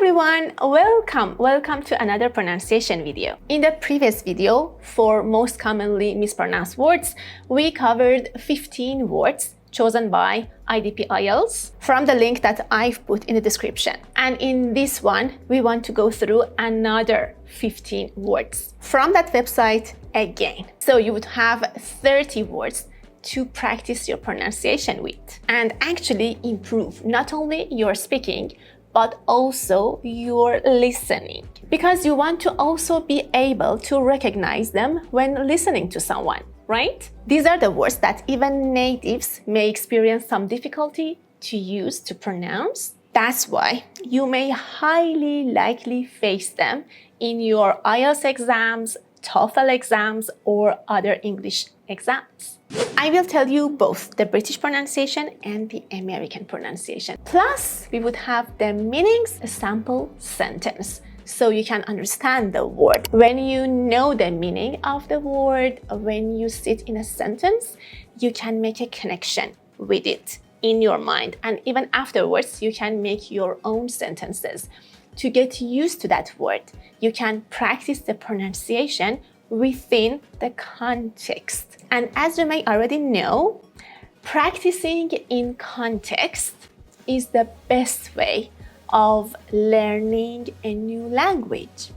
everyone, welcome to another pronunciation video. In the previous video, for most commonly mispronounced words, we covered 15 words chosen by IDP IELTS from the link that I've put in the description. And in this one, we want to go through another 15 words from that website again. So you would have 30 words to practice your pronunciation with and actually improve not only your speaking, but also your listening, because you want to also be able to recognize them when listening to someone, right? These are the words that even natives may experience some difficulty to use to pronounce. That's why you may highly likely face them in your IELTS exams, TOEFL exams, or other English exams. I will tell you both the British pronunciation and the American pronunciation. Plus, we would have the meanings, a sample sentence, so you can understand the word. When you know the meaning of the word, when you sit in a sentence, you can make a connection with it in your mind. And even afterwards, you can make your own sentences. To get used to that word, you can practice the pronunciation within the context. And as you may already know, practicing in context is the best way of learning a new language.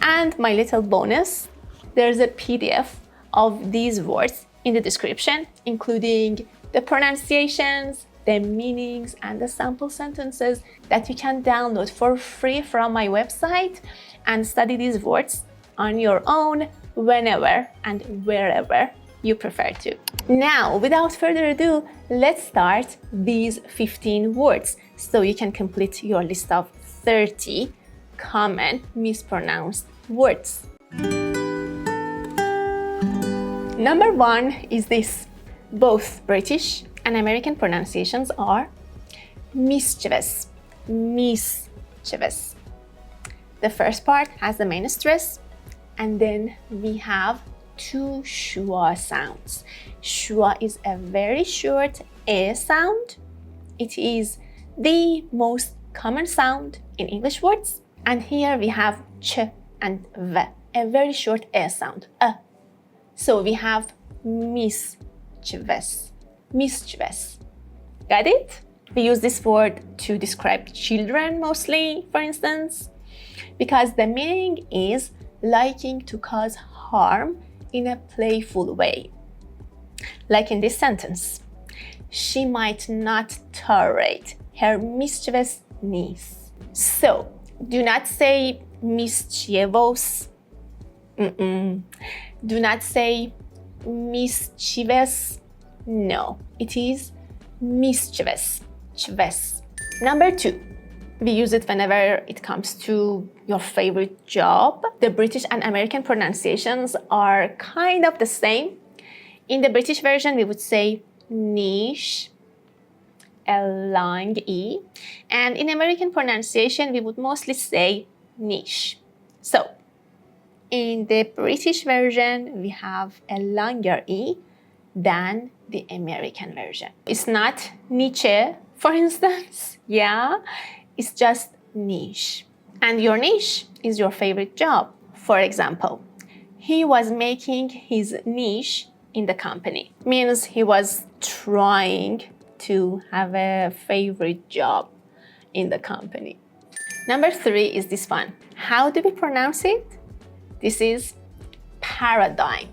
And my little bonus, there's a PDF of these words in the description, including the pronunciations, the meanings, and the sample sentences that you can download for free from my website and study these words on your own whenever and wherever you prefer to. Now, without further ado, let's start these 15 words so you can complete your list of 30 common mispronounced words. Number one is this. Both British and American pronunciations are mischievous, mischievous. The first part has the main stress, and then we have two schwa sounds. Schwa is a very short A sound. It is the most common sound in English words. And here we have ch and v, a very short A sound, a. So we have mischievous, mischievous. Got it? We use this word to describe children mostly, for instance, because the meaning is liking to cause harm in a playful way. Like in this sentence, she might not tolerate her mischievous niece. So, do not say mischievous. Do not say mischievous. No, it is mischievous. Chvess. Number two, we use it whenever it comes to your favorite job. The British and American pronunciations are kind of the same. In the British version, we would say niche, a long E. And in American pronunciation, we would mostly say niche. So, in the British version, we have a longer E than the American version. It's not niche, for instance, yeah? It's just niche. And your niche is your favorite job. For example, he was making his niche in the company. Means he was trying to have a favorite job in the company. Number three is this one. How do we pronounce it? This is paradigm.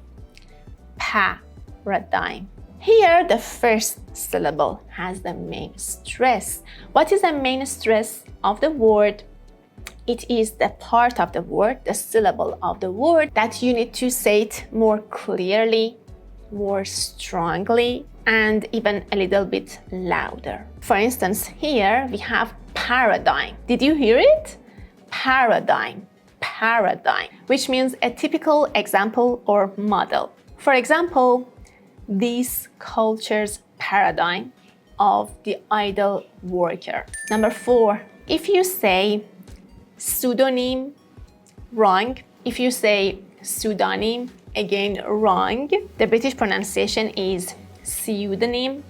Paradigm. Here, the first syllable has the main stress. What is the main stress of the word? It is the part of the word, the syllable of the word, that you need to say it more clearly, more strongly, and even a little bit louder. For instance, here we have paradigm. Did you hear it? Paradigm, paradigm, which means a typical example or model. For example, this culture's paradigm of the idle worker. Number four, if you say pseudonym, wrong. If you say pseudonym, again, wrong. The British pronunciation is pseudonym,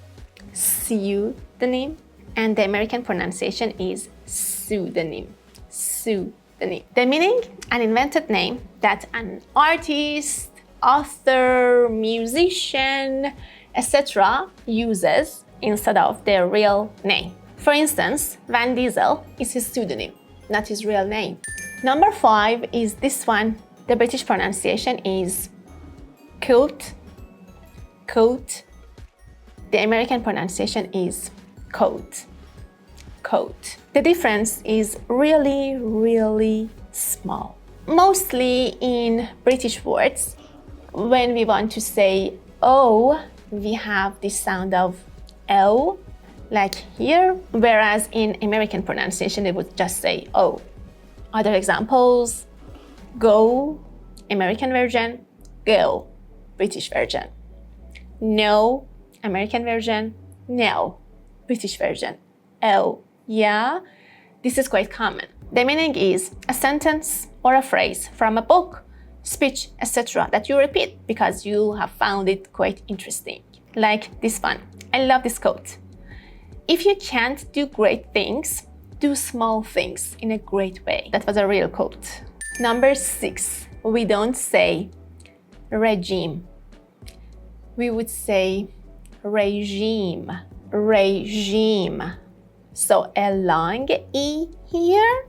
pseudonym, and the American pronunciation is pseudonym, pseudonym. The meaning, an invented name that an artist, author, musician, etc. uses instead of their real name. For instance, Van Diesel is his pseudonym, not his real name. Number 5 is this one. The British pronunciation is coat, coat. The American pronunciation is coat, coat. The difference is really, really small. Mostly in British words, when we want to say O, we have the sound of O, like here, whereas in American pronunciation, it would just say O. Other examples, go, American version, go, British version. No, American version, no, British version. Oh, yeah, this is quite common. The meaning is a sentence or a phrase from a book, speech, etc. that you repeat because you have found it quite interesting. Like this one. I love this quote. If you can't do great things, do small things in a great way. That was a real quote. Number 6, we don't say regime. We would say regime, regime. So a long E here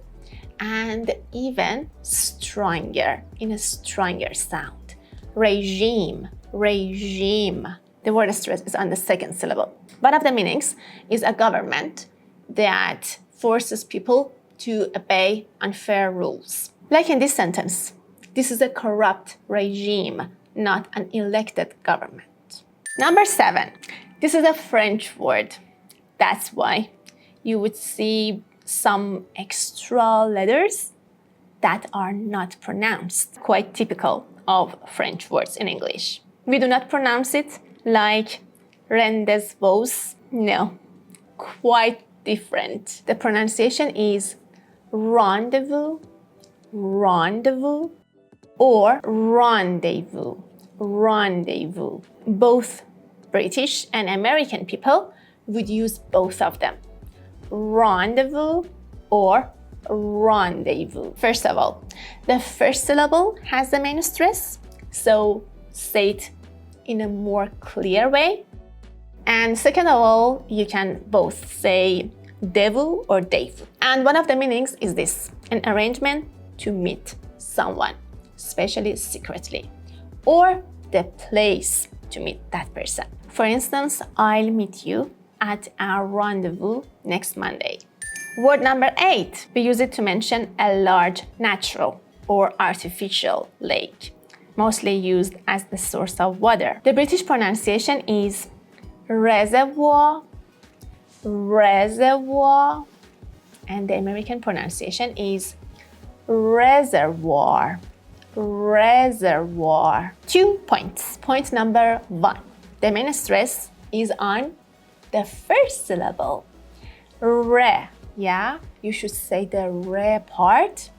and even stronger, in a stronger sound. Regime, regime. The word stress is on the second syllable. One of the meanings is a government that forces people to obey unfair rules. Like in this sentence, this is a corrupt regime, not an elected government. Number 7, this is a French word. That's why you would see some extra letters that are not pronounced. Quite typical of French words in English. We do not pronounce it like Rendezvous. No, quite different. The pronunciation is rendezvous, rendezvous, or rendezvous, rendezvous. Both British and American people would use both of them. Rendezvous or rendezvous. First of all, the first syllable has the main stress, so say it in a more clear way. And second of all, you can both say devil or devu. And one of the meanings is this, an arrangement to meet someone, especially secretly, or the place to meet that person. For instance, I'll meet you at our rendezvous next Monday. Word number 8, we use it to mention a large natural or artificial lake, mostly used as the source of water. The British pronunciation is reservoir, reservoir, and the American pronunciation is reservoir, reservoir. 2 points. Point number 1, the main stress is on the first syllable, re. Yeah, you should say the re part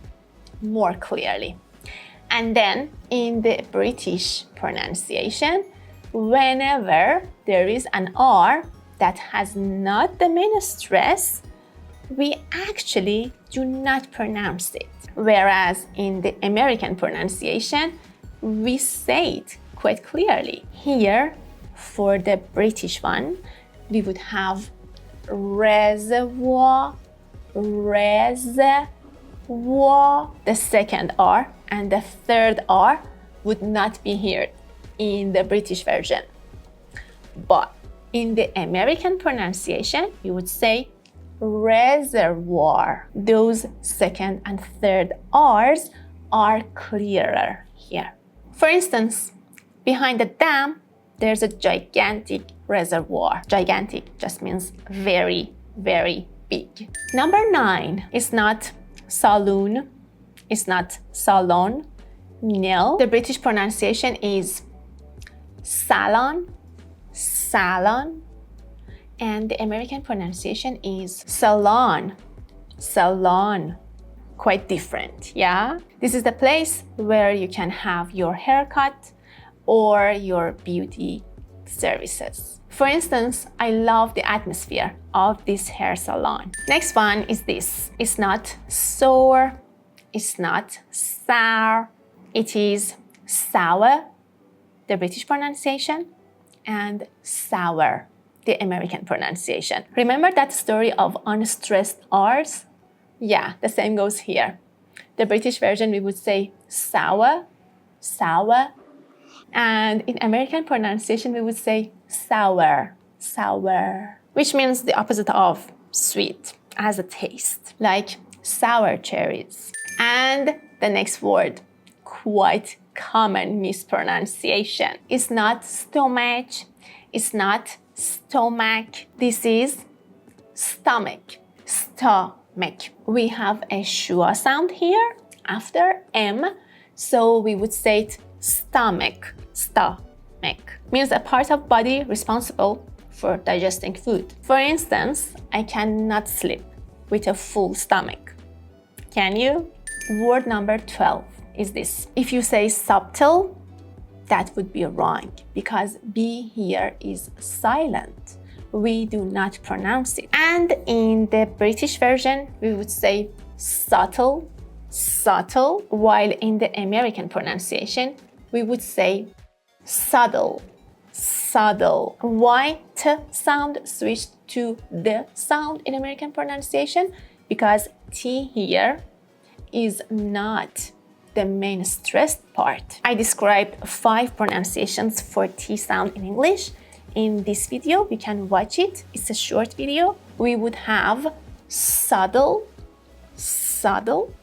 more clearly. And then in the British pronunciation, whenever there is an R that has not the main stress, we actually do not pronounce it. Whereas in the American pronunciation, we say it quite clearly. Here, for the British one, we would have reservoir, reservoir. The second R and the third R would not be here in the British version. But in the American pronunciation, you would say reservoir. Those second and third R's are clearer here. For instance, behind the dam, there's a gigantic reservoir. Gigantic just means very, very big. Number 9 is not saloon, it's not salon. No, the British pronunciation is salon, salon, and the American pronunciation is salon, salon. Quite different, yeah? This is the place where you can have your haircut or your beauty services. For instance, I love the atmosphere of this hair salon. Next one is this. It's not sour, it's not sour, it is sour, the British pronunciation, and sour, the American pronunciation. Remember that story of unstressed R's? Yeah, the same goes here. The British version, we would say sour, sour, and in American pronunciation, we would say sour, sour, which means the opposite of sweet, as a taste, like sour cherries. And the next word, quite common mispronunciation. It's not stomach, it's not stomach. This is stomach, stomach. We have a schwa sound here after M, so we would say it stomach, stomach. Means a part of body responsible for digesting food. For instance, I cannot sleep with a full stomach. Can you? Word number 12 is this. If you say subtle, that would be wrong because B here is silent. We do not pronounce it. And in the British version, we would say subtle, subtle, while in the American pronunciation, we would say subtle, subtle. Why T sound switched to the sound in American pronunciation? Because T here is not the main stressed part. I described 5 pronunciations for T sound in English. In this video, you can watch it. It's a short video. We would have subtle, subtle,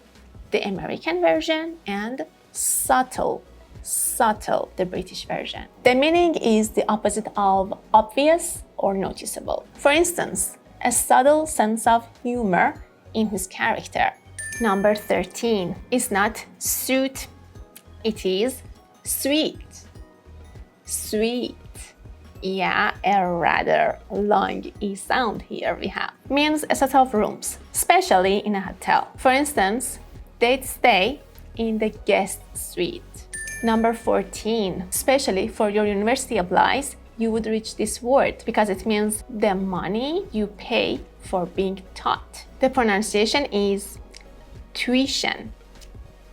the American version, and subtle, subtle, the British version. The meaning is the opposite of obvious or noticeable. For instance, a subtle sense of humor in his character. Number 13 is not sweet, it is sweet, sweet. Yeah, a rather long E sound here we have. Means a set of rooms, especially in a hotel. For instance, they'd stay in the guest suite. Number 14, especially for your university applies, you would reach this word because it means the money you pay for being taught. The pronunciation is tuition,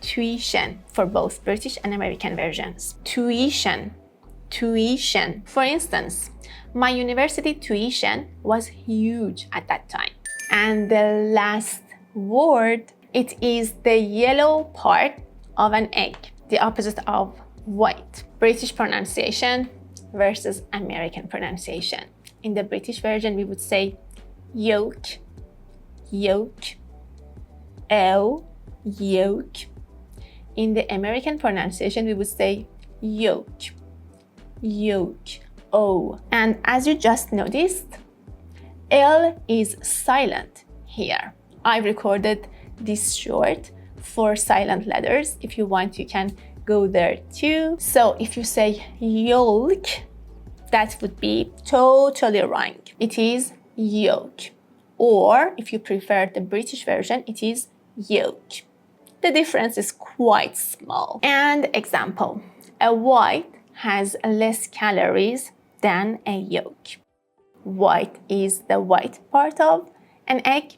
tuition for both British and American versions. Tuition, tuition. For instance, my university tuition was huge at that time. And the last word, it is the yellow part of an egg, the opposite of white. British pronunciation versus American pronunciation. In the British version, we would say yolk, yolk, L, yolk. In the American pronunciation, we would say yolk, yolk, O. And as you just noticed, L is silent here. I recorded this short for silent letters. If you want, you can go there too. So if you say yolk, that would be totally wrong. It is yolk. Or if you prefer the British version, it is yolk. The difference is quite small. And example, a white has less calories than a yolk. White is the white part of an egg,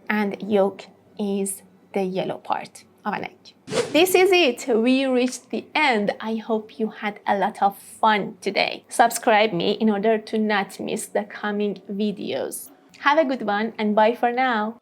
and yolk is the yellow part of an egg. This is it. We reached the end. I hope you had a lot of fun today. Subscribe me in order to not miss the coming videos. Have a good one and bye for now.